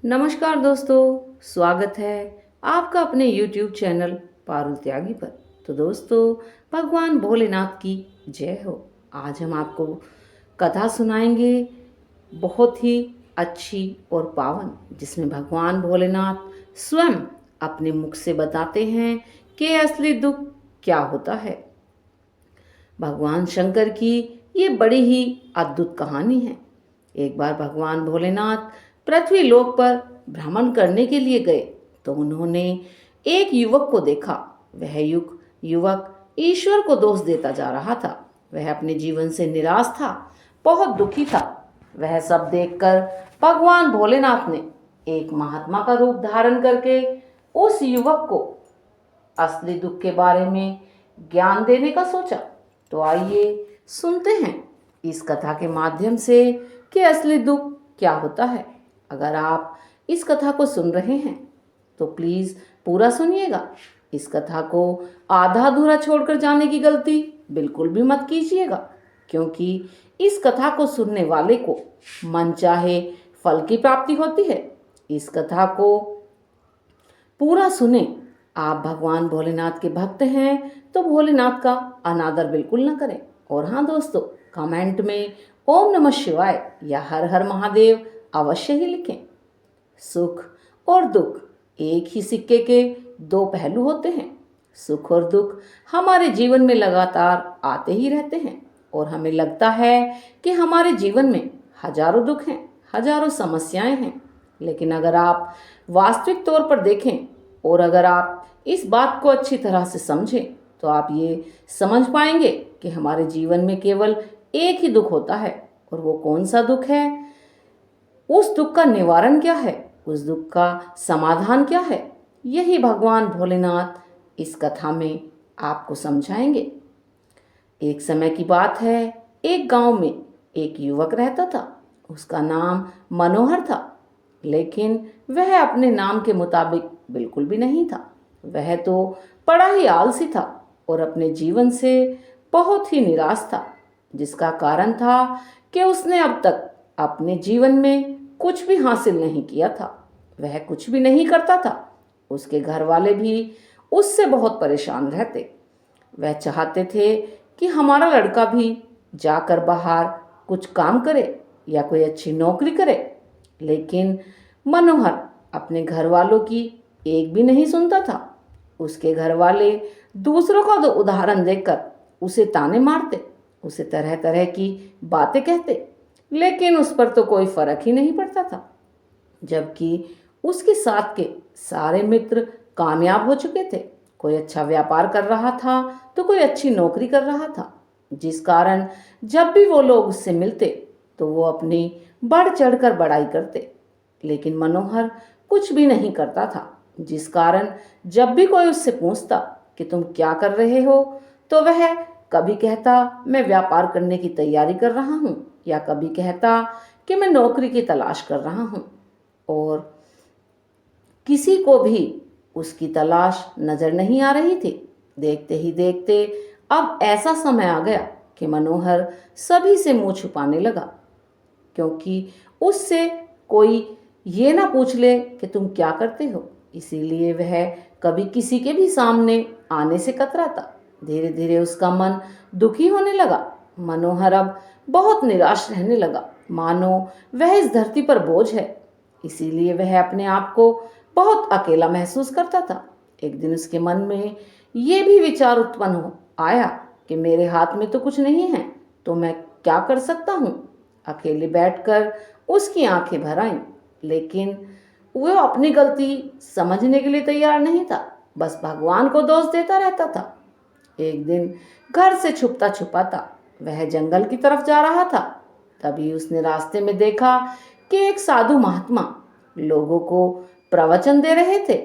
नमस्कार दोस्तों, स्वागत है आपका अपने YouTube चैनल पारुल त्यागी पर। तो दोस्तों, भगवान भोलेनाथ की जय हो। आज हम आपको कथा सुनाएंगे, बहुत ही अच्छी और पावन, जिसमें भगवान भोलेनाथ स्वयं अपने मुख से बताते हैं कि असली दुख क्या होता है। भगवान शंकर की ये बड़ी ही अद्भुत कहानी है। एक बार भगवान भोलेनाथ पृथ्वी लोक पर भ्रमण करने के लिए गए तो उन्होंने एक युवक को देखा। वह युवक ईश्वर को दोष देता जा रहा था। वह अपने जीवन से निराश था, बहुत दुखी था। वह सब देखकर भगवान भोलेनाथ ने एक महात्मा का रूप धारण करके उस युवक को असली दुख के बारे में ज्ञान देने का सोचा। तो आइए सुनते हैं इस कथा के माध्यम से कि असली दुख क्या होता है। अगर आप इस कथा को सुन रहे हैं तो प्लीज़ पूरा सुनिएगा। इस कथा को आधा अधूरा छोड़कर जाने की गलती बिल्कुल भी मत कीजिएगा, क्योंकि इस कथा को सुनने वाले को मनचाहे फल की प्राप्ति होती है। इस कथा को पूरा सुने। आप भगवान भोलेनाथ के भक्त हैं तो भोलेनाथ का अनादर बिल्कुल न करें। और हाँ दोस्तों, कमेंट में ओम नमः शिवाय या हर हर महादेव अवश्य ही लिखें। सुख और दुख एक ही सिक्के के दो पहलू होते हैं। सुख और दुख हमारे जीवन में लगातार आते ही रहते हैं और हमें लगता है कि हमारे जीवन में हजारों दुख हैं, हजारों समस्याएं हैं। लेकिन अगर आप वास्तविक तौर पर देखें और अगर आप इस बात को अच्छी तरह से समझें तो आप ये समझ पाएंगे कि हमारे जीवन में केवल एक ही दुख होता है। और वो कौन सा दुख है, उस दुख का निवारण क्या है, उस दुख का समाधान क्या है, यही भगवान भोलेनाथ इस कथा में आपको समझाएंगे। एक समय की बात है, एक गांव में एक युवक रहता था। उसका नाम मनोहर था, लेकिन वह अपने नाम के मुताबिक बिल्कुल भी नहीं था। वह तो बड़ा ही आलसी था और अपने जीवन से बहुत ही निराश था, जिसका कारण था कि उसने अब तक अपने जीवन में कुछ भी हासिल नहीं किया था। वह कुछ भी नहीं करता था। उसके घर वाले भी उससे बहुत परेशान रहते। वह चाहते थे कि हमारा लड़का भी जाकर बाहर कुछ काम करे या कोई अच्छी नौकरी करे, लेकिन मनोहर अपने घर वालों की एक भी नहीं सुनता था। उसके घर वाले दूसरों का तो उदाहरण देखकर उसे ताने मारते, उसे तरह तरह की बातें कहते, लेकिन उस पर तो कोई फर्क ही नहीं पड़ता था। जबकि उसके साथ के सारे मित्र कामयाब हो चुके थे। कोई अच्छा व्यापार कर रहा था तो कोई अच्छी नौकरी कर रहा था, जिस कारण जब भी वो लोग उससे मिलते तो वो अपनी बढ़ चढ़कर बड़ाई करते। लेकिन मनोहर कुछ भी नहीं करता था, जिस कारण जब भी कोई उससे पूछता कि तुम क्या कर रहे हो तो वह कभी कहता मैं व्यापार करने की तैयारी कर रहा हूँ, या कभी कहता कि मैं नौकरी की तलाश कर रहा हूँ। और किसी को भी उसकी तलाश नजर नहीं आ रही थी। देखते ही देखते अब ऐसा समय आ गया कि मनोहर सभी से मुंह छुपाने लगा, क्योंकि उससे कोई ये ना पूछ ले कि तुम क्या करते हो। इसीलिए वह कभी किसी के भी सामने आने से कतराता। धीरे धीरे उसका मन दुखी होने लगा। मनोहर अब बहुत निराश रहने लगा, मानो वह इस धरती पर बोझ है। इसीलिए वह अपने आप को बहुत अकेला महसूस करता था। एक दिन उसके मन में ये भी विचार उत्पन्न हो आया कि मेरे हाथ में तो कुछ नहीं है, तो मैं क्या कर सकता हूँ। अकेले बैठकर उसकी आंखें भर आईं, लेकिन वह अपनी गलती समझने के लिए तैयार नहीं था, बस भगवान को दोष देता रहता था। एक दिन घर से छुपता छुपाता वह जंगल की तरफ जा रहा था। तभी उसने रास्ते में देखा कि एक साधु महात्मा लोगों को प्रवचन दे रहे थे।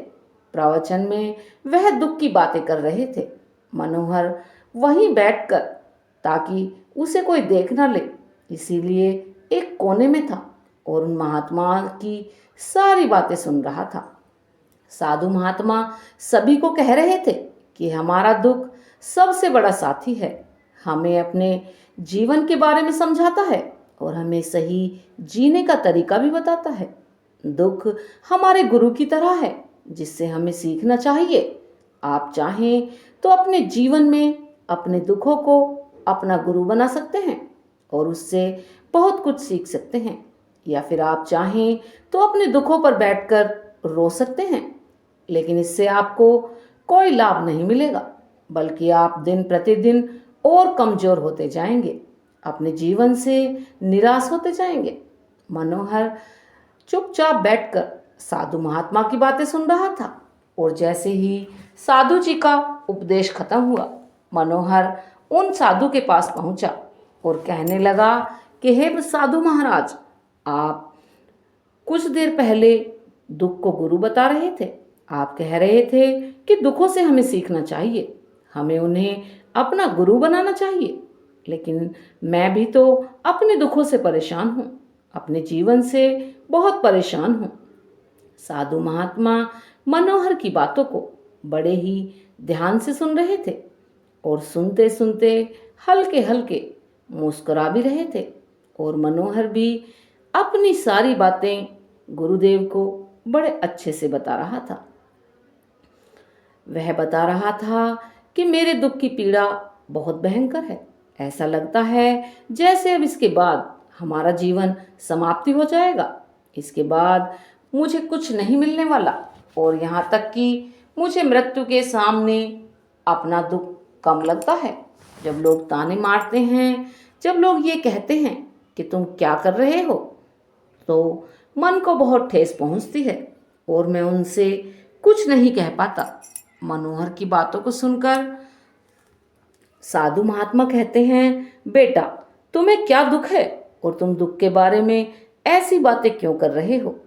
प्रवचन में वह दुख की बातें कर रहे थे। मनोहर वहीं बैठकर, ताकि उसे कोई देख न ले, इसीलिए एक कोने में था और उन महात्मा की सारी बातें सुन रहा था। साधु महात्मा सभी को कह रहे थे कि हमारा दुख सबसे बड़ा साथी है, हमें अपने जीवन के बारे में समझाता है और हमें सही जीने का तरीका भी बताता है। दुख हमारे गुरु की तरह है जिससे हमें सीखना चाहिए। आप चाहें तो अपने जीवन में अपने दुखों को अपना गुरु बना सकते हैं और उससे बहुत कुछ सीख सकते हैं, या फिर आप चाहें तो अपने दुखों पर बैठकर रो सकते हैं, लेकिन इससे आपको कोई लाभ नहीं मिलेगा, बल्कि आप दिन प्रतिदिन और कमजोर होते जाएंगे, अपने जीवन से निराश होते जाएंगे। मनोहर चुपचाप बैठकर साधु महात्मा की बातें सुन रहा था और जैसे ही साधु जी का उपदेश खत्म हुआ, मनोहर उन साधु के पास पहुंचा और कहने लगा कि हे साधु महाराज, आप कुछ देर पहले दुख को गुरु बता रहे थे। आप कह रहे थे कि दुखों से हमें सीखना चाहिए, हमें उन्हें अपना गुरु बनाना चाहिए, लेकिन मैं भी तो अपने दुखों से परेशान हूँ, अपने जीवन से बहुत परेशान हूँ। साधु महात्मा मनोहर की बातों को बड़े ही ध्यान से सुन रहे थे और सुनते सुनते हल्के हल्के मुस्कुरा भी रहे थे, और मनोहर भी अपनी सारी बातें गुरुदेव को बड़े अच्छे से बता रहा था। वह बता रहा था कि मेरे दुख की पीड़ा बहुत भयंकर है, ऐसा लगता है जैसे अब इसके बाद हमारा जीवन समाप्ति हो जाएगा, इसके बाद मुझे कुछ नहीं मिलने वाला, और यहाँ तक कि मुझे मृत्यु के सामने अपना दुख कम लगता है। जब लोग ताने मारते हैं, जब लोग ये कहते हैं कि तुम क्या कर रहे हो, तो मन को बहुत ठेस पहुंचती है और मैं उनसे कुछ नहीं कह पाता। मनोहर की बातों को सुनकर साधु महात्मा कहते हैं, बेटा तुम्हें क्या दुख है और तुम दुख के बारे में ऐसी बातें क्यों कर रहे हो।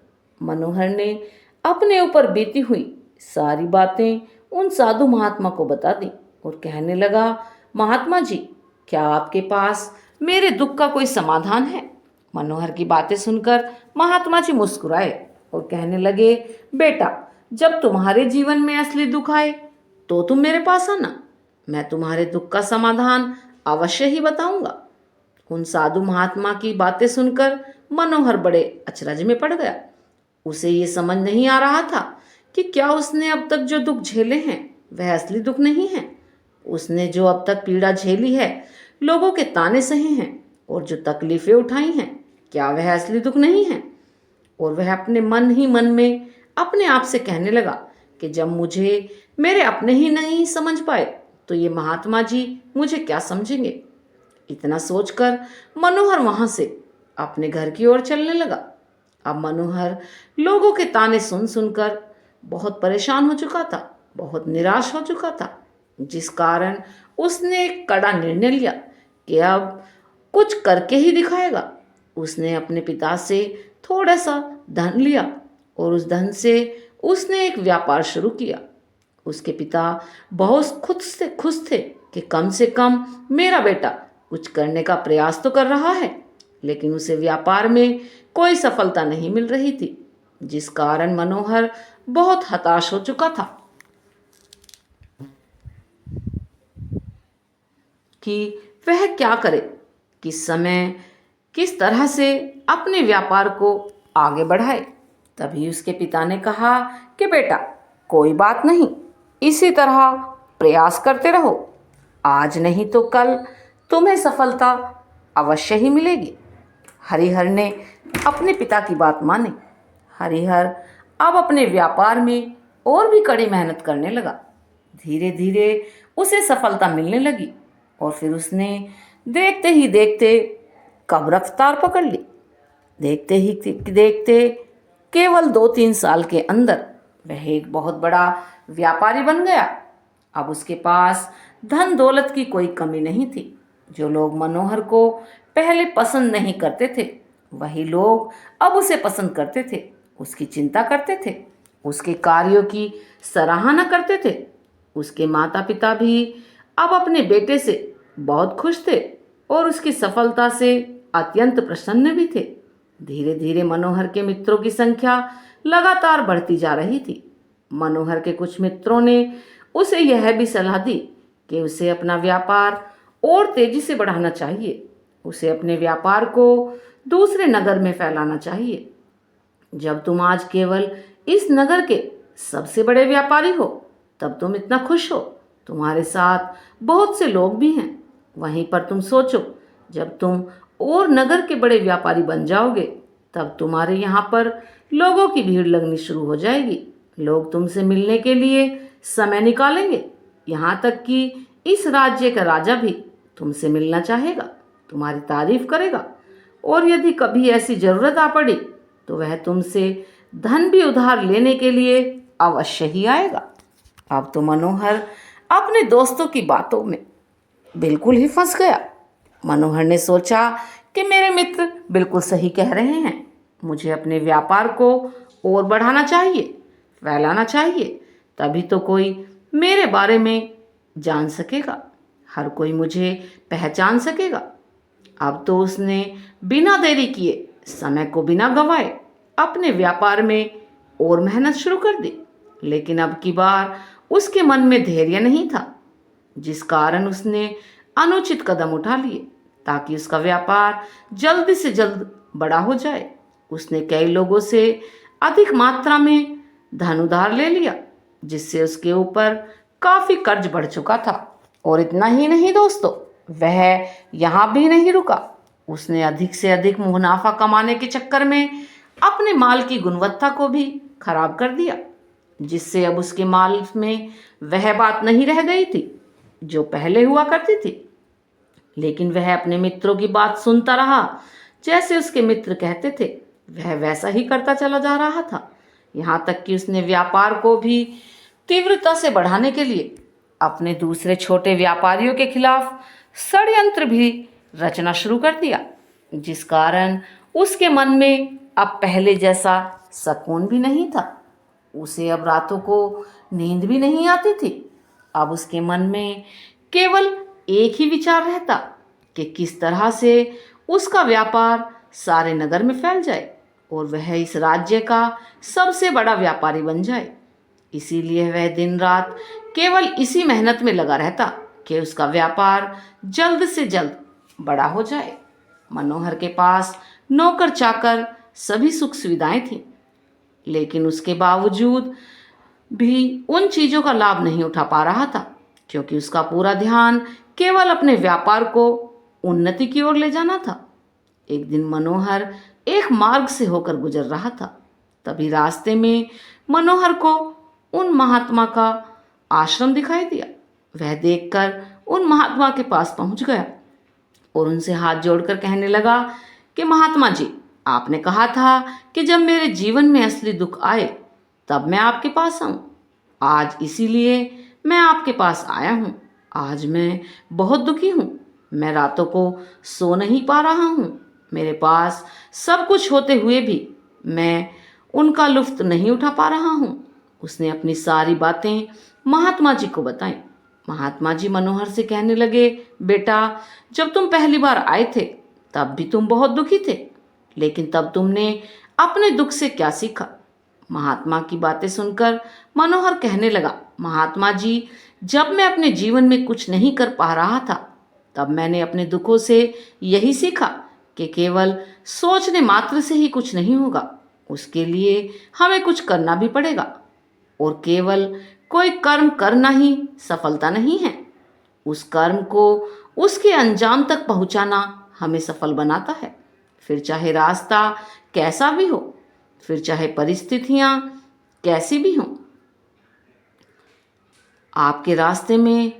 मनोहर ने अपने ऊपर बीती हुई सारी बातें उन साधु महात्मा को बता दी और कहने लगा, महात्मा जी, क्या आपके पास मेरे दुख का कोई समाधान है। मनोहर की बातें सुनकर महात्मा जी मुस्कुराए और कहने लगे, बेटा जब तुम्हारे जीवन में असली दुख आए तो तुम मेरे पास आना, मैं तुम्हारे दुख का समाधान अवश्य ही बताऊंगा। उन साधु महात्मा की बातें सुनकर मनोहर बड़े अचरज में पड़ गया। उसे ये समझ नहीं आ रहा था कि क्या उसने अब तक जो दुख झेले हैं वह असली दुख नहीं है। उसने जो अब तक पीड़ा झेली है, लोगों के ताने सहे हैं और जो तकलीफें उठाई हैं, क्या वह असली दुख नहीं है। और वह अपने मन ही मन में अपने आप से कहने लगा कि जब मुझे मेरे अपने ही नहीं समझ पाए तो ये महात्मा जी मुझे क्या समझेंगे। इतना सोचकर मनोहर वहां से अपने घर की ओर चलने लगा। अब मनोहर लोगों के ताने सुन सुनकर बहुत परेशान हो चुका था, बहुत निराश हो चुका था, जिस कारण उसने एक कड़ा निर्णय लिया कि अब कुछ करके ही दिखाएगा। उसने अपने पिता से थोड़ा सा धन लिया और उस धन से उसने एक व्यापार शुरू किया। उसके पिता बहुत खुश थे कि कम से कम मेरा बेटा कुछ करने का प्रयास तो कर रहा है, लेकिन उसे व्यापार में कोई सफलता नहीं मिल रही थी, जिस कारण मनोहर बहुत हताश हो चुका था कि वह क्या करे, किस समय किस तरह से अपने व्यापार को आगे बढ़ाए। तभी उसके पिता ने कहा कि बेटा कोई बात नहीं, इसी तरह प्रयास करते रहो, आज नहीं तो कल तुम्हें सफलता अवश्य ही मिलेगी। हरिहर ने अपने पिता की बात मानी। हरिहर अब अपने व्यापार में और भी कड़ी मेहनत करने लगा। धीरे धीरे उसे सफलता मिलने लगी और फिर उसने देखते ही देखते कब रफ्तार पकड़ ली। देखते ही देखते केवल 2-3 साल के अंदर वह एक बहुत बड़ा व्यापारी बन गया। अब उसके पास धन दौलत की कोई कमी नहीं थी। जो लोग मनोहर को पहले पसंद नहीं करते थे, वही लोग अब उसे पसंद करते थे, उसकी चिंता करते थे, उसके कार्यों की सराहना करते थे। उसके माता पिता भी अब अपने बेटे से बहुत खुश थे और उसकी सफलता से अत्यंत प्रसन्न भी थे। धीरे धीरे मनोहर के मित्रों की संख्या लगातार बढ़ती जा रही थी। मनोहर के कुछ मित्रों ने उसे यह भी सलाह दी कि उसे अपना व्यापार और तेजी से बढ़ाना चाहिए, उसे अपने व्यापार को दूसरे नगर में फैलाना चाहिए। जब तुम आज केवल इस नगर के सबसे बड़े व्यापारी हो तब तुम इतना खुश हो। तुम्हारे साथ बहुत से लोग भी हैं। वहीं पर तुम सोचो, जब तुम और नगर के बड़े व्यापारी बन जाओगे तब तुम्हारे यहाँ पर लोगों की भीड़ लगनी शुरू हो जाएगी। लोग तुमसे मिलने के लिए समय निकालेंगे। यहाँ तक कि इस राज्य का राजा भी तुमसे मिलना चाहेगा, तुम्हारी तारीफ करेगा, और यदि कभी ऐसी जरूरत आ पड़ी तो वह तुमसे धन भी उधार लेने के लिए अवश्य ही आएगा। अब तो मनोहर अपने दोस्तों की बातों में बिल्कुल ही फंस गया। मनोहर ने सोचा कि मेरे मित्र बिल्कुल सही कह रहे हैं। मुझे अपने व्यापार को और बढ़ाना चाहिए, फैलाना चाहिए, तभी तो कोई मेरे बारे में जान सकेगा, हर कोई मुझे पहचान सकेगा। अब तो उसने बिना देरी किए, समय को बिना गंवाए अपने व्यापार में और मेहनत शुरू कर दी। लेकिन अब की बार उसके मन में धैर्य नहीं था, जिस कारण उसने अनुचित कदम उठा लिए ताकि उसका व्यापार जल्दी से जल्द बड़ा हो जाए। उसने कई लोगों से अधिक मात्रा में धन उधार ले लिया, जिससे उसके ऊपर काफी कर्ज बढ़ चुका था। और इतना ही नहीं दोस्तों, वह यहाँ भी नहीं रुका। उसने अधिक से अधिक मुनाफा कमाने के चक्कर में अपने माल की गुणवत्ता को भी खराब कर दिया, जिससे अब उसके माल में वह बात नहीं रह गई थी जो पहले हुआ करती थी। लेकिन वह अपने मित्रों की बात सुनता रहा। जैसे उसके मित्र कहते थे वह वैसा ही करता चला जा रहा था। यहाँ तक कि उसने व्यापार को भी तीव्रता से बढ़ाने के लिए अपने दूसरे छोटे व्यापारियों के खिलाफ षड्यंत्र भी रचना शुरू कर दिया, जिस कारण उसके मन में अब पहले जैसा सुकून भी नहीं था। उसे अब रातों को नींद भी नहीं आती थी। अब उसके मन में केवल एक ही विचार रहता कि किस तरह से उसका व्यापार सारे नगर में फैल जाए और वह इस राज्य का सबसे बड़ा व्यापारी बन जाए। इसीलिए वह दिन रात केवल इसी मेहनत में लगा रहता कि उसका व्यापार जल्द से जल्द बड़ा हो जाए। मनोहर के पास नौकर चाकर सभी सुख सुविधाएं थीं, लेकिन उसके बावजूद भी उन चीज़ों का लाभ नहीं उठा पा रहा था, क्योंकि उसका पूरा ध्यान केवल अपने व्यापार को उन्नति की ओर ले जाना था। एक दिन मनोहर एक मार्ग से होकर गुजर रहा था। तभी रास्ते में मनोहर को उन महात्मा का आश्रम दिखाई दिया। वह देखकर उन महात्मा के पास पहुंच गया और उनसे हाथ जोड़कर कहने लगा कि महात्मा जी, आपने कहा था कि जब मेरे जीवन में असली दुख आए तब मैं आपके पास आऊं। आज इसीलिए मैं आपके पास आया हूँ। आज मैं बहुत दुखी हूँ। मैं रातों को सो नहीं पा रहा हूँ। मेरे पास सब कुछ होते हुए भी मैं उनका लुत्फ नहीं उठा पा रहा हूँ। उसने अपनी सारी बातें महात्मा जी को बताई। महात्मा जी मनोहर से कहने लगे, बेटा, जब तुम पहली बार आए थे तब भी तुम बहुत दुखी थे, लेकिन तब तुमने अपने दुख से क्या सीखा? महात्मा की बातें सुनकर मनोहर कहने लगा, महात्मा जी, जब मैं अपने जीवन में कुछ नहीं कर पा रहा था तब मैंने अपने दुखों से यही सीखा कि केवल सोचने मात्र से ही कुछ नहीं होगा, उसके लिए हमें कुछ करना भी पड़ेगा। और केवल कोई कर्म करना ही सफलता नहीं है, उस कर्म को उसके अंजाम तक पहुंचाना हमें सफल बनाता है। फिर चाहे रास्ता कैसा भी हो, फिर चाहे परिस्थितियां कैसी भी हों। आपके रास्ते में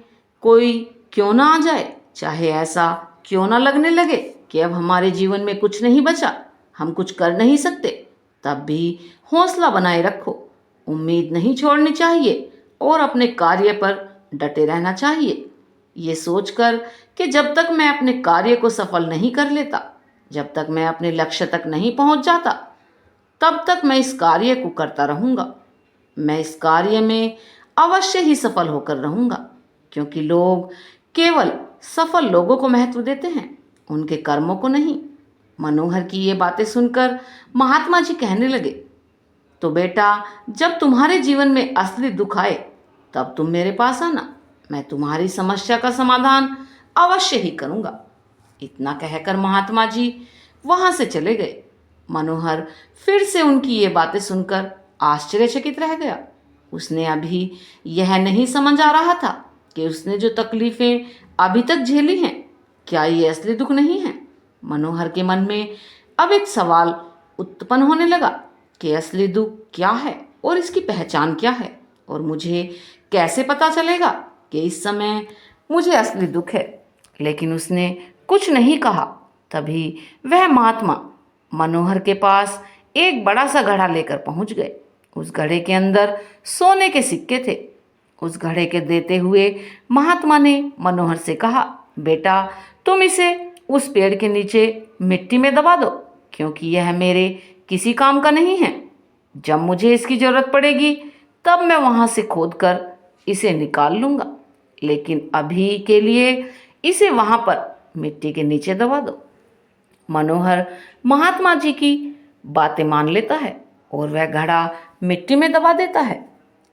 कोई क्यों ना आ जाए, चाहे ऐसा क्यों ना लगने लगे कि अब हमारे जीवन में कुछ नहीं बचा, हम कुछ कर नहीं सकते, तब भी हौसला बनाए रखो। उम्मीद नहीं छोड़नी चाहिए और अपने कार्य पर डटे रहना चाहिए, ये सोचकर कि जब तक मैं अपने कार्य को सफल नहीं कर लेता, जब तक मैं अपने लक्ष्य तक नहीं पहुंच जाता, तब तक मैं इस कार्य को करता रहूँगा। मैं इस कार्य में अवश्य ही सफल होकर रहूँगा, क्योंकि लोग केवल सफल लोगों को महत्व देते हैं, उनके कर्मों को नहीं। मनोहर की ये बातें सुनकर महात्मा जी कहने लगे, तो बेटा, जब तुम्हारे जीवन में असली दुख आए तब तुम मेरे पास आना, मैं तुम्हारी समस्या का समाधान अवश्य ही करूँगा। इतना कहकर महात्मा जी वहाँ से चले गए। मनोहर फिर से उनकी ये बातें सुनकर आश्चर्यचकित रह गया। उसने अभी यह नहीं समझ आ रहा था कि उसने जो तकलीफें अभी तक झेली हैं, क्या ये असली दुख नहीं है। मनोहर के मन में अब एक सवाल उत्पन्न होने लगा कि असली दुख क्या है और इसकी पहचान क्या है, और मुझे कैसे पता चलेगा कि इस समय मुझे असली दुख है। लेकिन उसने कुछ नहीं कहा। तभी वह महात्मा मनोहर के पास एक बड़ा सा घड़ा लेकर पहुंच गए। उस घड़े के अंदर सोने के सिक्के थे। उस घड़े के देते हुए महात्मा ने मनोहर से कहा, बेटा, तुम इसे उस पेड़ के नीचे मिट्टी में दबा दो, क्योंकि यह मेरे किसी काम का नहीं है। जब मुझे इसकी ज़रूरत पड़ेगी तब मैं वहाँ से खोद कर इसे निकाल लूँगा, लेकिन अभी के लिए इसे वहाँ पर मिट्टी के नीचे दबा दो। मनोहर महात्मा जी की बातें मान लेता है और वह घड़ा मिट्टी में दबा देता है।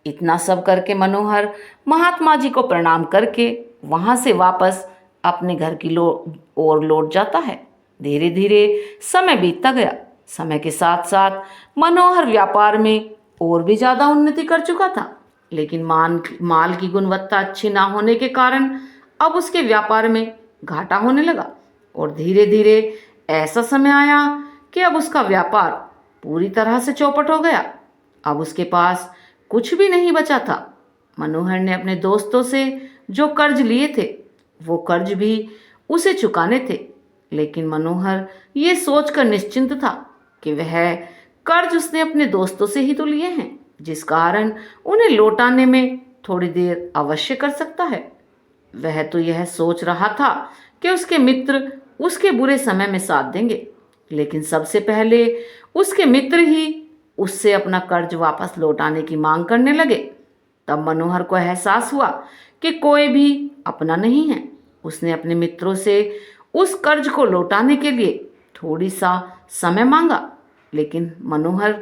इतना सब करके मनोहर महात्मा जी को प्रणाम करके वहाँ से वापस अपने घर की ओर लौट जाता है। धीरे धीरे समय बीतता गया। समय के साथ साथ मनोहर व्यापार में और भी ज़्यादा उन्नति कर चुका था, लेकिन माल की गुणवत्ता अच्छी ना होने के कारण अब उसके व्यापार में घाटा होने लगा। और धीरे धीरे ऐसा समय आया कि अब उसका व्यापार पूरी तरह से चौपट हो गया। अब उसके पास कुछ भी नहीं बचा था। मनोहर ने अपने दोस्तों से जो कर्ज लिए थे वो कर्ज भी उसे चुकाने थे, लेकिन मनोहर ये सोचकर निश्चिंत था कि वह कर्ज उसने अपने दोस्तों से ही तो लिए हैं, जिस कारण उन्हें लौटाने में थोड़ी देर अवश्य कर सकता है। वह तो यह सोच रहा था कि उसके मित्र उसके बुरे समय में साथ देंगे, लेकिन सबसे पहले उसके मित्र ही उससे अपना कर्ज वापस लौटाने की मांग करने लगे। तब मनोहर को एहसास हुआ कि कोई भी अपना नहीं है। उसने अपने मित्रों से उस कर्ज को लौटाने के लिए थोड़ी सा समय मांगा, लेकिन मनोहर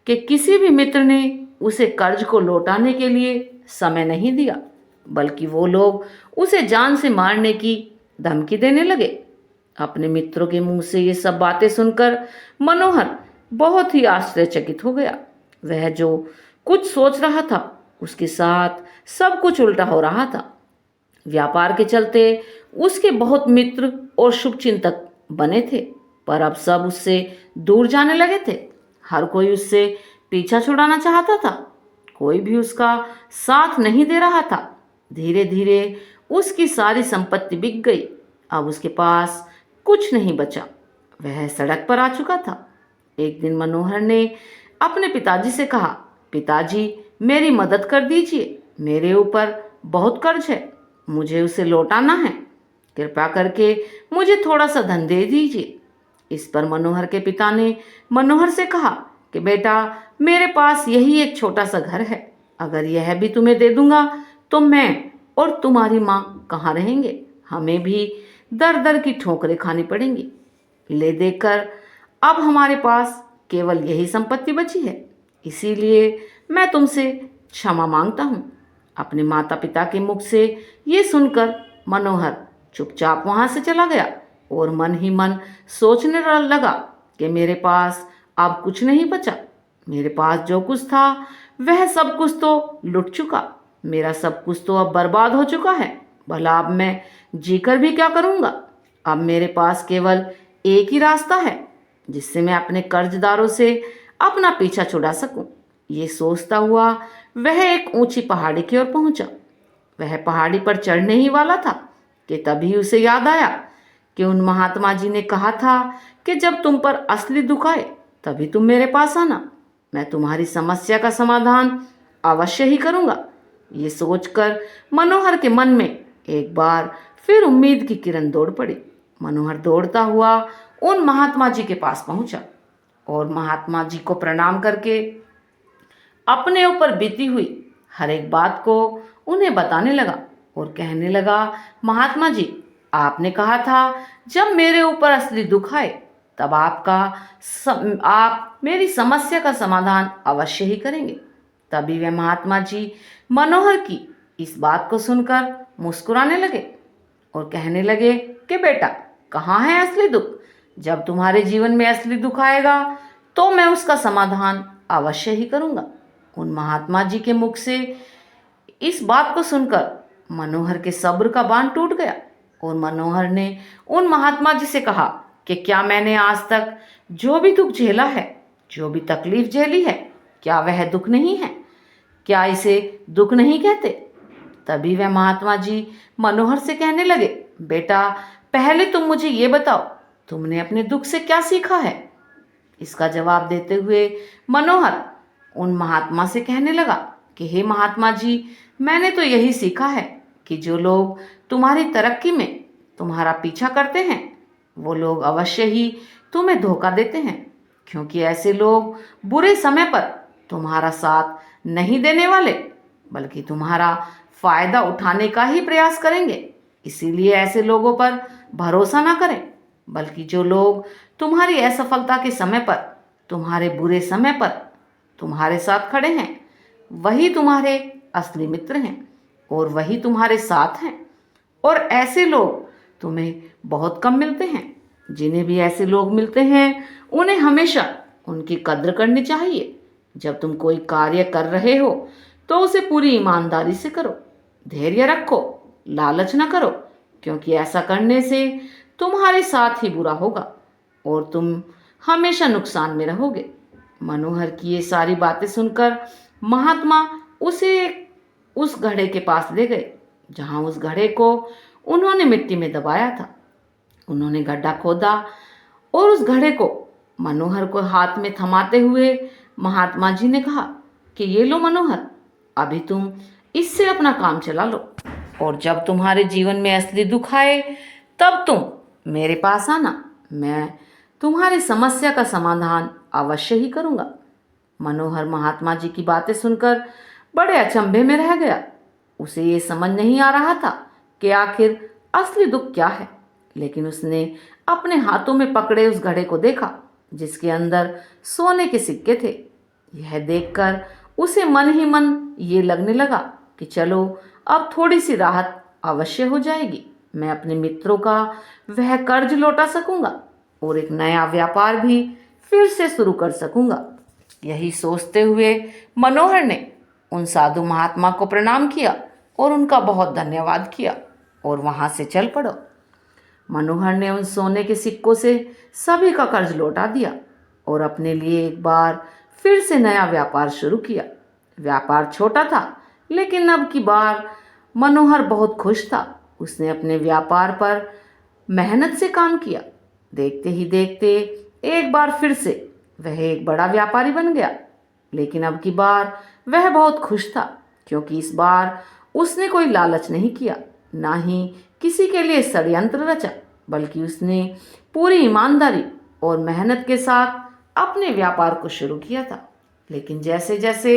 के किसी भी मित्र ने उसे कर्ज को लौटाने के लिए समय नहीं दिया, बल्कि वो लोग उसे जान से मारने की धमकी देने लगे। अपने मित्रों के मुंह से ये सब बातें सुनकर मनोहर बहुत ही आश्चर्यचकित हो गया। वह जो कुछ सोच रहा था उसके साथ सब कुछ उल्टा हो रहा था। व्यापार के चलते उसके बहुत मित्र और शुभचिंतक बने थे, पर अब सब उससे दूर जाने लगे थे। हर कोई उससे पीछा छुड़ाना चाहता था, कोई भी उसका साथ नहीं दे रहा था। धीरे धीरे उसकी सारी संपत्ति बिक गई। अब उसके पास कुछ नहीं बचा। वह सड़क पर आ चुका था। एक दिन मनोहर ने अपने पिताजी से कहा, पिताजी, मेरी मदद कर दीजिए, मेरे ऊपर बहुत कर्ज है, मुझे उसे लौटाना है, कृपया करके मुझे थोड़ा सा धन दे दीजिए। इस पर मनोहर के पिता ने मनोहर से कहा कि बेटा, मेरे पास यही एक छोटा सा घर है, अगर यह भी तुम्हें दे दूंगा तो मैं और तुम्हारी माँ कहाँ रहेंगे, हमें भी दर दर की ठोकरें खानी पड़ेंगी। ले देकर अब हमारे पास केवल यही संपत्ति बची है, इसीलिए मैं तुमसे क्षमा मांगता हूँ। अपने माता पिता के मुख से ये सुनकर मनोहर चुपचाप वहाँ से चला गया और मन ही मन सोचने लगा कि मेरे पास अब कुछ नहीं बचा। मेरे पास जो कुछ था वह सब कुछ तो लुट चुका। मेरा सब कुछ तो अब बर्बाद हो चुका है। भला अब मैं जीकर भी क्या करूँगा। अब मेरे पास केवल एक ही रास्ता है जिससे मैं अपने कर्जदारों से अपना पीछा छुड़ा सकूं। ये सोचता हुआ वह एक ऊंची पहाड़ी की ओर पहुंचा। वह पहाड़ी पर चढ़ने ही वाला था कि तभी उसे याद आया कि उन महात्मा जी ने कहा था कि जब तुम पर असली दुख आए तभी तुम मेरे पास आना, मैं तुम्हारी समस्या का समाधान अवश्य ही करूँगा। ये सोचकर मनोहर के मन में एक बार फिर उम्मीद की किरण दौड़ पड़ी। मनोहर दौड़ता हुआ उन महात्मा जी के पास पहुंचा और महात्मा जी को प्रणाम करके अपने ऊपर बीती हुई हर एक बात को उन्हें बताने लगा और कहने लगा, महात्मा जी, आपने कहा था जब मेरे ऊपर असली दुख आए तब आप मेरी समस्या का समाधान अवश्य ही करेंगे। तभी वे महात्मा जी मनोहर की इस बात को सुनकर मुस्कुराने लगे और कहने लगे कि बेटा, कहाँ है असली दुख। जब तुम्हारे जीवन में असली दुख आएगा तो मैं उसका समाधान अवश्य ही करूँगा। उन महात्मा जी के मुख से इस बात को सुनकर मनोहर के सब्र का बांध टूट गया और मनोहर ने उन महात्मा जी से कहा कि क्या मैंने आज तक जो भी दुख झेला है, जो भी तकलीफ झेली है, क्या वह दुख नहीं है? क्या इसे दुख नहीं कहते? तभी वह महात्मा जी मनोहर से कहने लगे, बेटा पहले तुम मुझे ये बताओ, तुमने अपने दुख से क्या सीखा है? इसका जवाब देते हुए मनोहर उन महात्मा से कहने लगा कि हे महात्मा जी, मैंने तो यही सीखा है कि जो लोग तुम्हारी तरक्की में तुम्हारा पीछा करते हैं वो लोग अवश्य ही तुम्हें धोखा देते हैं, क्योंकि ऐसे लोग बुरे समय पर तुम्हारा साथ नहीं देने वाले बल्कि तुम्हारा फायदा उठाने का ही प्रयास करेंगे। इसीलिए ऐसे लोगों पर भरोसा ना करें, बल्कि जो लोग तुम्हारी असफलता के समय पर, तुम्हारे बुरे समय पर तुम्हारे साथ खड़े हैं, वही तुम्हारे असली मित्र हैं और वही तुम्हारे साथ हैं। और ऐसे लोग तुम्हें बहुत कम मिलते हैं। जिन्हें भी ऐसे लोग मिलते हैं उन्हें हमेशा उनकी कद्र करनी चाहिए। जब तुम कोई कार्य कर रहे हो तो उसे पूरी ईमानदारी से करो, धैर्य रखो, लालच न करो, क्योंकि ऐसा करने से तुम्हारे साथ ही बुरा होगा और तुम हमेशा नुकसान में रहोगे। मनोहर की ये सारी बातें सुनकर महात्मा उसे उस घड़े के पास ले गए जहां उस घड़े को उन्होंने मिट्टी में दबाया था। उन्होंने गड्ढा खोदा और उस घड़े को मनोहर को हाथ में थमाते हुए महात्मा जी ने कहा कि ये लो मनोहर, अभी तुम इससे अपना काम चला लो और जब तुम्हारे जीवन में असली दुख आए तब तुम मेरे पास आना, मैं तुम्हारी समस्या का समाधान अवश्य ही करूँगा। मनोहर महात्मा जी की बातें सुनकर बड़े अचंभे में रह गया। उसे ये समझ नहीं आ रहा था कि आखिर असली दुख क्या है, लेकिन उसने अपने हाथों में पकड़े उस घड़े को देखा जिसके अंदर सोने के सिक्के थे। यह देखकर उसे मन ही मन ये लगने लगा कि चलो अब थोड़ी सी राहत अवश्य हो जाएगी, मैं अपने मित्रों का वह कर्ज लौटा सकूंगा और एक नया व्यापार भी फिर से शुरू कर सकूंगा। यही सोचते हुए मनोहर ने उन साधु महात्मा को प्रणाम किया और उनका बहुत धन्यवाद किया और वहां से चल पड़ो। मनोहर ने उन सोने के सिक्कों से सभी का कर्ज लौटा दिया और अपने लिए एक बार फिर से नया व्यापार शुरू किया। व्यापार छोटा था, लेकिन अब की बार मनोहर बहुत खुश था। उसने अपने व्यापार पर मेहनत से काम किया। देखते ही देखते एक बार फिर से वह एक बड़ा व्यापारी बन गया। लेकिन अब की बार वह बहुत खुश था, क्योंकि इस बार उसने कोई लालच नहीं किया, ना ही किसी के लिए षड्यंत्र रचा, बल्कि उसने पूरी ईमानदारी और मेहनत के साथ अपने व्यापार को शुरू किया था। लेकिन जैसे जैसे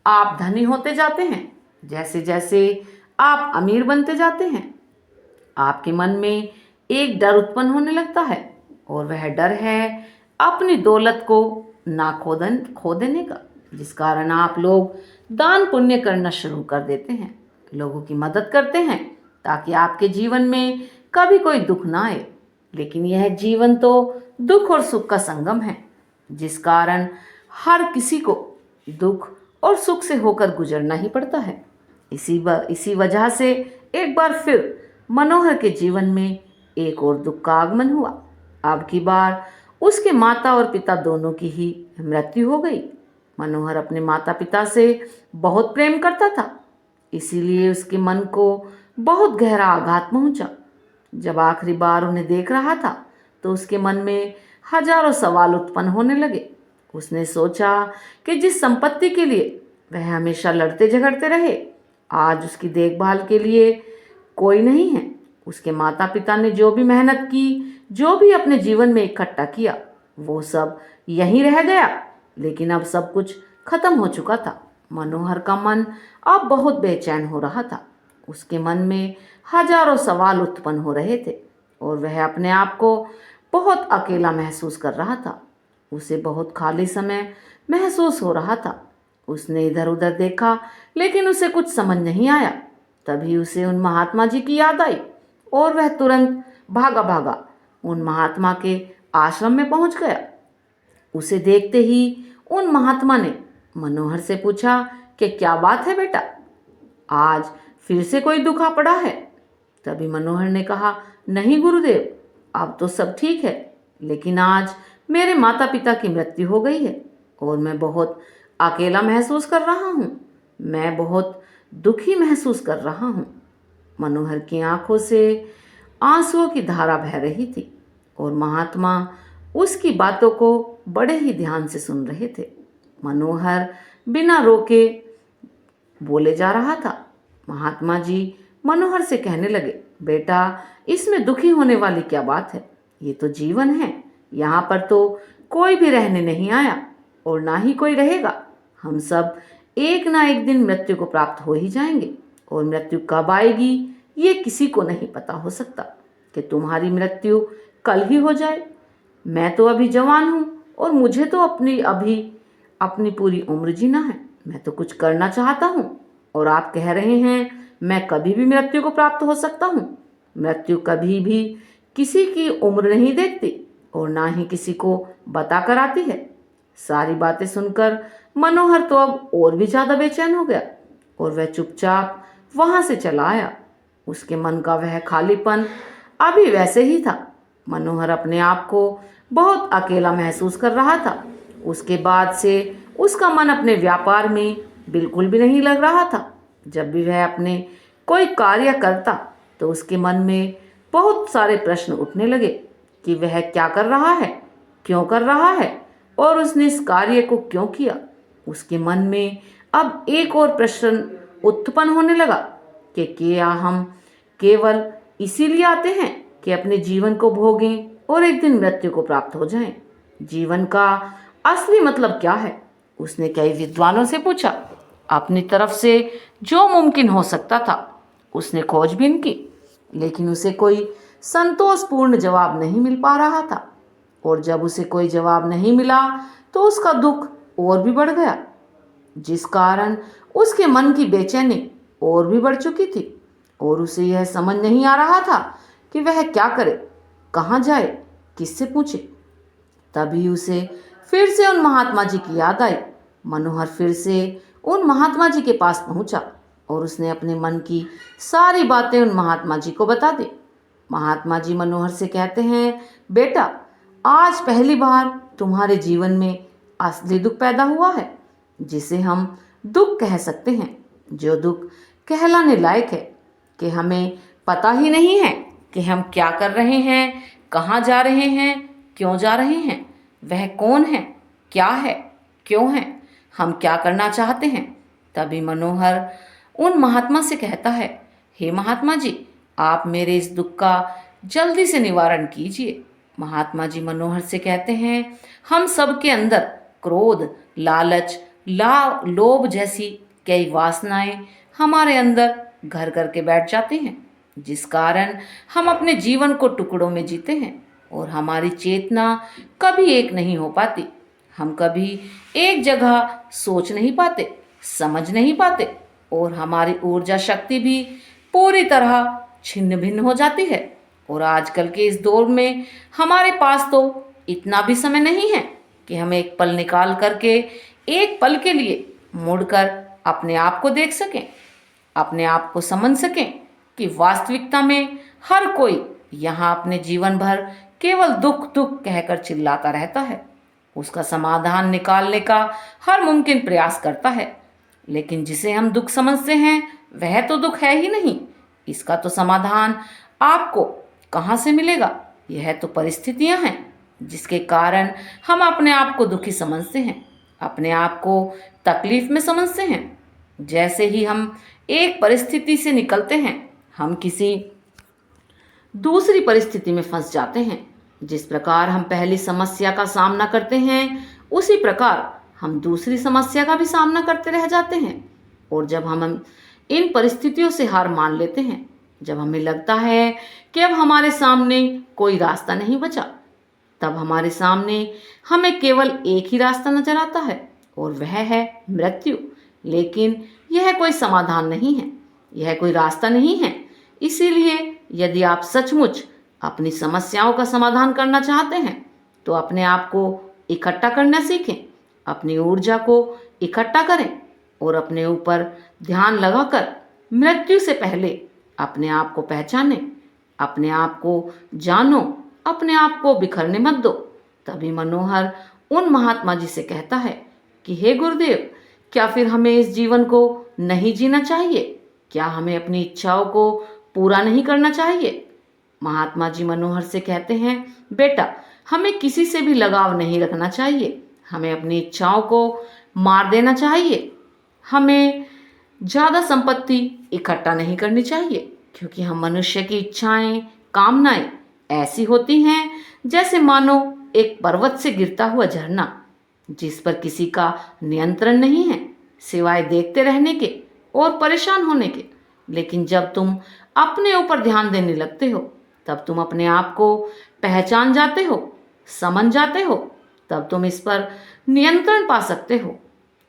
आप धनी होते जाते हैं, जैसे जैसे आप अमीर बनते जाते हैं, आपके मन में एक डर उत्पन्न होने लगता है और वह डर है अपनी दौलत को ना खो देने का, जिस कारण आप लोग दान पुण्य करना शुरू कर देते हैं, लोगों की मदद करते हैं ताकि आपके जीवन में कभी कोई दुख ना आए। लेकिन यह जीवन तो दुख और सुख का संगम है, जिस कारण हर किसी को दुख और सुख से होकर गुजरना ही पड़ता है। इसी वजह से एक बार फिर मनोहर के जीवन में एक और दुख का आगमन हुआ। अब की बार उसके माता और पिता दोनों की ही मृत्यु हो गई। मनोहर अपने माता पिता से बहुत प्रेम करता था, इसीलिए उसके मन को बहुत गहरा आघात पहुंचा। जब आखिरी बार उन्हें देख रहा था तो उसके मन में हजारों सवाल उत्पन्न होने लगे। उसने सोचा कि जिस संपत्ति के लिए वह हमेशा लड़ते झगड़ते रहे, आज उसकी देखभाल के लिए कोई नहीं है। उसके माता पिता ने जो भी मेहनत की, जो भी अपने जीवन में इकट्ठा किया, वो सब यहीं रह गया। लेकिन अब सब कुछ खत्म हो चुका था। मनोहर का मन अब बहुत बेचैन हो रहा था। उसके मन में हजारों सवाल उत्पन्न हो रहे थे और वह अपने आप को बहुत अकेला महसूस कर रहा था। उसे बहुत खाली समय महसूस हो रहा था। उसने इधर उधर देखा, लेकिन उसे कुछ समझ नहीं आया। तभी उसे उन महात्मा जी की याद आई और वह तुरंत भागा भागा उन महात्मा के आश्रम में पहुंच गया। उसे देखते ही उन महात्मा ने मनोहर से पूछा कि क्या बात है बेटा, आज फिर से कोई दुख आ पड़ा है। तभी मनोहर ने कहा, नहीं गुरुदेव, अब तो सब ठीक है, लेकिन आज मेरे माता पिता की मृत्यु हो गई है और मैं बहुत अकेला महसूस कर रहा हूँ। मैं बहुत दुखी महसूस कर रहा हूँ। मनोहर की आंखों से आंसुओं की धारा बह रही थी और महात्मा उसकी बातों को बड़े ही ध्यान से सुन रहे थे। मनोहर बिना रोके बोले जा रहा था। महात्मा जी मनोहर से कहने लगे, बेटा, इसमें दुखी होने वाली क्या बात है, ये तो जीवन है। यहाँ पर तो कोई भी रहने नहीं आया और ना ही कोई रहेगा। हम सब एक ना एक दिन मृत्यु को प्राप्त हो ही जाएंगे और मृत्यु कब आएगी ये किसी को नहीं पता हो सकता कि तुम्हारी मृत्यु कल ही हो जाए। मैं तो अभी जवान हूँ और मुझे तो अपनी पूरी उम्र जीना है। मैं तो कुछ करना चाहता हूँ और आप कह रहे हैं मैं कभी भी मृत्यु को प्राप्त हो सकता हूँ। मृत्यु कभी भी किसी की उम्र नहीं देखती और ना ही किसी को बता कर आती है। सारी बातें सुनकर मनोहर तो अब और भी ज्यादा बेचैन हो गया और वह चुपचाप वहां से चला आया। उसके मन का वह खालीपन अभी वैसे ही था। मनोहर अपने आप को बहुत अकेला महसूस कर रहा था। उसके बाद से उसका मन अपने व्यापार में बिल्कुल भी नहीं लग रहा था। जब भी वह अपने कोई कार्य करता तो उसके मन में बहुत सारे प्रश्न उठने लगे कि वह क्या कर रहा है, क्यों कर रहा है और उसने इस कार्य को क्यों किया। उसके मन में अब एक और प्रश्न उत्पन्न होने लगा कि क्या हम केवल इसीलिए आते हैं कि अपने जीवन को भोगें और एक दिन मृत्यु को प्राप्त हो जाएं। जीवन का असली मतलब क्या है? उसने कई विद्वानों से पूछा। अपनी तरफ से जो मुमकिन हो सकता था उसने खोजबीन की, लेकिन उसे कोई संतोषपूर्ण जवाब नहीं मिल पा रहा था। और जब उसे कोई जवाब नहीं मिला तो उसका दुख और भी बढ़ गया, जिस कारण उसके मन की बेचैनी और भी बढ़ चुकी थी और उसे यह समझ नहीं आ रहा था कि वह क्या करे, कहाँ जाए, किससे पूछे। तभी उसे फिर से उन महात्मा जी की याद आई। मनोहर फिर से उन महात्मा जी के पास पहुंचा और उसने अपने मन की सारी बातें उन महात्मा जी को बता दी। महात्मा जी मनोहर से कहते हैं, बेटा, आज पहली बार तुम्हारे जीवन में असली दुख पैदा हुआ है, जिसे हम दुख कह सकते हैं, जो दुख कहलाने लायक है कि हमें पता ही नहीं है कि हम क्या कर रहे हैं, कहाँ जा रहे हैं, क्यों जा रहे हैं, वह कौन है, क्या है, क्यों है, हम क्या करना चाहते हैं। तभी मनोहर उन महात्मा से कहता है, हे महात्मा जी, आप मेरे इस दुख का जल्दी से निवारण कीजिए। महात्मा जी मनोहर से कहते हैं, हम सबके अंदर क्रोध, लालच, लोभ जैसी कई वासनाएं हमारे अंदर घर करके बैठ जाती हैं, जिस कारण हम अपने जीवन को टुकड़ों में जीते हैं और हमारी चेतना कभी एक नहीं हो पाती। हम कभी एक जगह सोच नहीं पाते, समझ नहीं पाते और हमारी ऊर्जा शक्ति भी पूरी तरह छिन्न भिन्न हो जाती है। और आजकल के इस दौर में हमारे पास तो इतना भी समय नहीं है कि हम एक पल निकाल करके एक पल के लिए मुड़कर अपने आप को देख सकें, अपने आप को समझ सकें कि वास्तविकता में हर कोई यहाँ अपने जीवन भर केवल दुख दुख कहकर चिल्लाता रहता है। उसका समाधान निकालने का हर मुमकिन प्रयास करता है, लेकिन जिसे हम दुख समझते हैं वह तो दुख है ही नहीं। इसका तो समाधान आपको कहाँ से मिलेगा? यह तो परिस्थितियां हैं जिसके कारण हम अपने आप को दुखी समझते हैं, अपने आप को तकलीफ में समझते हैं। जैसे ही हम एक परिस्थिति से निकलते हैं, हम किसी दूसरी परिस्थिति में फंस जाते हैं। जिस प्रकार हम पहली समस्या का सामना करते हैं, उसी प्रकार हम दूसरी समस्या का भी सामना करते रह जाते हैं। और जब हम इन परिस्थितियों से हार मान लेते हैं, जब हमें लगता है कि अब हमारे सामने कोई रास्ता नहीं बचा, तब हमारे सामने हमें केवल एक ही रास्ता नजर आता है और वह है मृत्यु। लेकिन यह कोई समाधान नहीं है, यह कोई रास्ता नहीं है। इसीलिए यदि आप सचमुच अपनी समस्याओं का समाधान करना चाहते हैं तो अपने आप को इकट्ठा करना सीखें, अपनी ऊर्जा को इकट्ठा करें और अपने ऊपर ध्यान लगाकर मृत्यु से पहले अपने आप को पहचानें, अपने आप को जानो, अपने आप को बिखरने मत दो। तभी मनोहर उन महात्मा जी से कहता है कि हे गुरुदेव, क्या फिर हमें इस जीवन को नहीं जीना चाहिए? क्या हमें अपनी इच्छाओं को पूरा नहीं करना चाहिए? महात्मा जी मनोहर से कहते हैं, बेटा, हमें किसी से भी लगाव नहीं रखना चाहिए, हमें अपनी इच्छाओं को मार देना चाहिए, हमें ज़्यादा संपत्ति इकट्ठा नहीं करनी चाहिए, क्योंकि हम मनुष्य की इच्छाएं, कामनाएं ऐसी होती हैं जैसे मानो एक पर्वत से गिरता हुआ झरना, जिस पर किसी का नियंत्रण नहीं है सिवाय देखते रहने के और परेशान होने के। लेकिन जब तुम अपने ऊपर ध्यान देने लगते हो, तब तुम अपने आप को पहचान जाते हो, समझ जाते हो, तब तुम इस पर नियंत्रण पा सकते हो।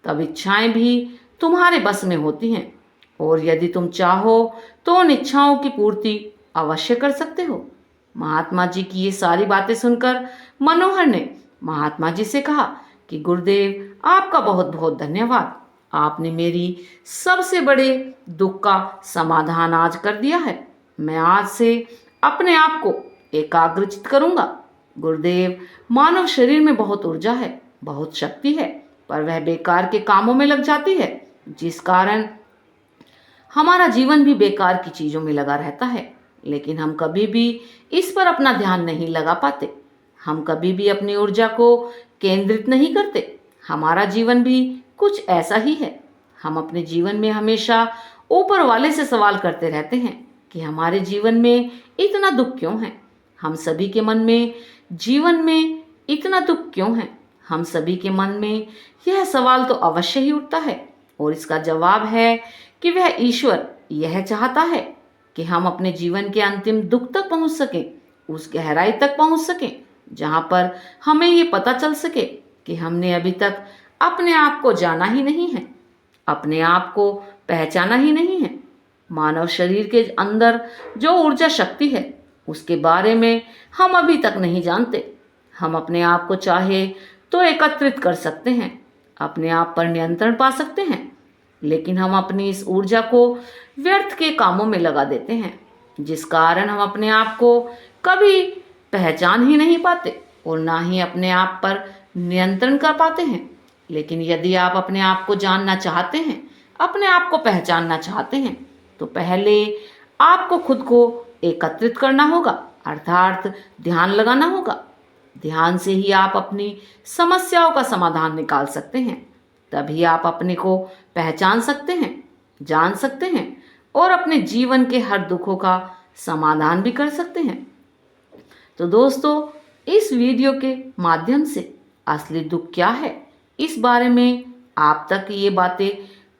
तब इच्छाएं भी तुम्हारे बस में होती हैं और यदि तुम चाहो तो उन इच्छाओं की पूर्ति अवश्य कर सकते हो। महात्मा जी की ये सारी बातें सुनकर मनोहर ने महात्मा जी से कहा कि गुरुदेव, आपका बहुत बहुत धन्यवाद, आपने मेरी सबसे बड़े दुख का समाधान आज कर दिया है। मैं आज से अपने आप को एकाग्रचित करूंगा। गुरुदेव, मानव शरीर में बहुत ऊर्जा है, बहुत शक्ति है, पर वह बेकार के कामों में लग जाती है, जिस कारण हमारा जीवन भी बेकार की चीज़ों में लगा रहता है। लेकिन हम कभी भी इस पर अपना ध्यान नहीं लगा पाते, हम कभी भी अपनी ऊर्जा को केंद्रित नहीं करते। हमारा जीवन भी कुछ ऐसा ही है। हम अपने जीवन में हमेशा ऊपर वाले से सवाल करते रहते हैं कि हमारे जीवन में इतना दुख क्यों है, हम सभी के मन में जीवन में इतना दुख क्यों है। हम सभी के मन में यह सवाल तो अवश्य ही उठता है और इसका जवाब है कि वह ईश्वर यह चाहता है कि हम अपने जीवन के अंतिम दुख तक पहुंच सकें, उस गहराई तक पहुंच सकें जहां पर हमें ये पता चल सके कि हमने अभी तक अपने आप को जाना ही नहीं है, अपने आप को पहचाना ही नहीं है। मानव शरीर के अंदर जो ऊर्जा शक्ति है उसके बारे में हम अभी तक नहीं जानते। हम अपने आप को चाहे तो एकत्रित कर सकते हैं, अपने आप पर नियंत्रण पा सकते हैं, लेकिन हम अपनी इस ऊर्जा को व्यर्थ के कामों में लगा देते हैं, जिस कारण हम अपने आप को कभी पहचान ही नहीं पाते और ना ही अपने आप पर नियंत्रण कर पाते हैं। लेकिन यदि आप अपने आप को जानना चाहते हैं, अपने आप को पहचानना चाहते हैं, तो पहले आपको खुद को एकत्रित करना होगा, अर्थात ध्यान लगाना होगा। ध्यान से ही आप अपनी समस्याओं का समाधान निकाल सकते हैं। तभी आप अपने को पहचान सकते हैं, जान सकते हैं और अपने जीवन के हर दुखों का समाधान भी कर सकते हैं। तो दोस्तों, इस वीडियो के माध्यम से असली दुख क्या है, इस बारे में आप तक ये बातें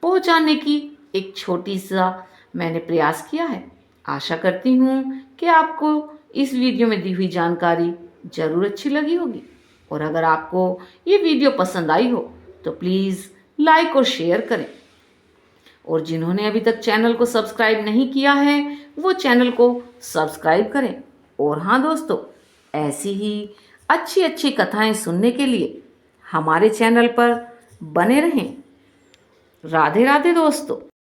पहुंचाने की एक छोटी सा मैंने प्रयास किया है। आशा करती हूँ कि आपको इस वीडियो में दी हुई जानकारी ज़रूर अच्छी लगी होगी और अगर आपको ये वीडियो पसंद आई हो तो प्लीज़ लाइक और शेयर करें और जिन्होंने अभी तक चैनल को सब्सक्राइब नहीं किया है वो चैनल को सब्सक्राइब करें। और हाँ दोस्तों, ऐसी ही अच्छी अच्छी कथाएं सुनने के लिए हमारे चैनल पर बने रहें। राधे राधे दोस्तों।